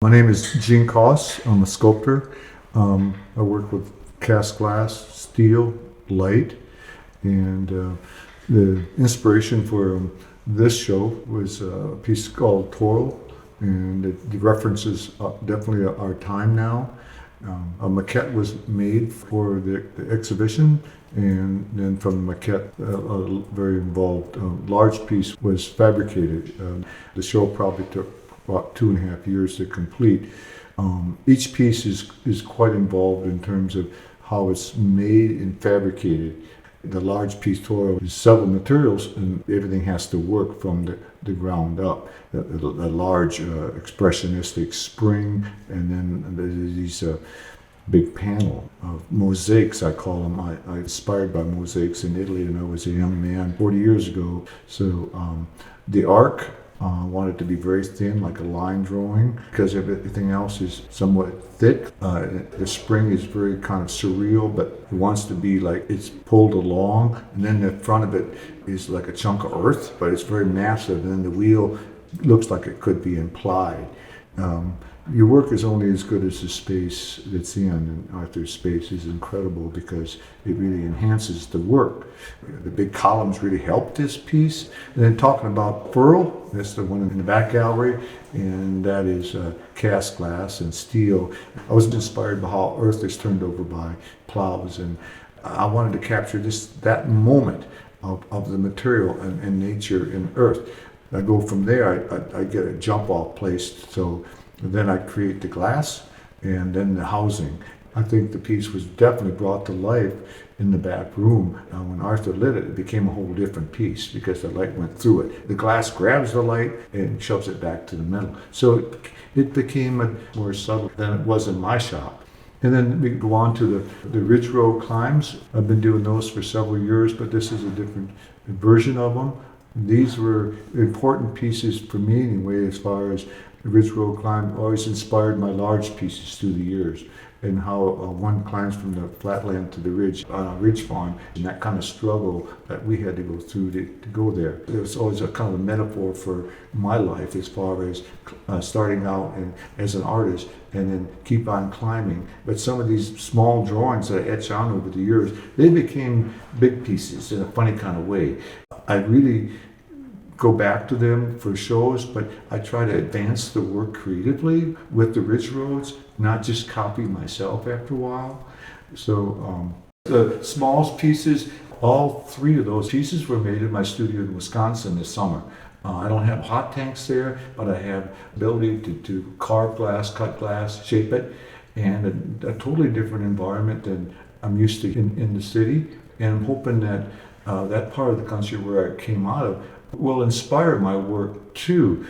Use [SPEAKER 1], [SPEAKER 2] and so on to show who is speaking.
[SPEAKER 1] My name is Gene Koss. I'm a sculptor. I work with cast glass, steel, light, and the inspiration for this show was a piece called Toil, and it references definitely our time now. A maquette was made for the exhibition, and then from the maquette, a very involved large piece was fabricated. The show probably took about 2.5 years to complete. Each piece is quite involved in terms of how it's made and fabricated. The large piece Toil is several materials, and everything has to work from the ground up. The large expressionistic spring, and then there's these big panel of mosaics, I call them. I inspired by mosaics in Italy when I was a young man 40 years ago. So the arc wanted to be very thin, like a line drawing, because everything else is somewhat thick. The spring is very kind of surreal, but it wants to be like it's pulled along, and then the front of it is like a chunk of earth, but it's very massive, and then the wheel looks like it could be implied. Your work is only as good as the space that's in, and Arthur's space is incredible because it really enhances the work. The big columns really help this piece. And then talking about Furrow, that's the one in the back gallery, and that is cast glass and steel. I was inspired by how Earth is turned over by plows, and I wanted to capture that moment of the material and nature in Earth. I go from there, I get a jump off place, so then I create the glass and then the housing. I think the piece was definitely brought to life in the back room. When Arthur lit it, it became a whole different piece because the light went through it. The glass grabs the light and shoves it back to the middle. So it became more subtle than it was in my shop. And then we go on to the ridge row climbs. I've been doing those for several years, but this is a different version of them. These were important pieces for me anyway, as far as the ridge row climb always inspired my large pieces through the years, and how one climbs from the flatland to the ridge on a ridge farm, and that kind of struggle that we had to go through to go there. It was always a kind of a metaphor for my life as far as starting out and as an artist and then keep on climbing. But some of these small drawings that I etch on over the years, they became big pieces in a funny kind of way. I really go back to them for shows, but I try to advance the work creatively with the ridge roads, not just copy myself after a while. So the smallest pieces, all 3 of those pieces were made in my studio in Wisconsin this summer. I don't have hot tanks there, but I have ability to carve glass, cut glass, shape it, and a totally different environment than I'm used to in the city. And I'm hoping that that part of the country where I came out of will inspire my work too.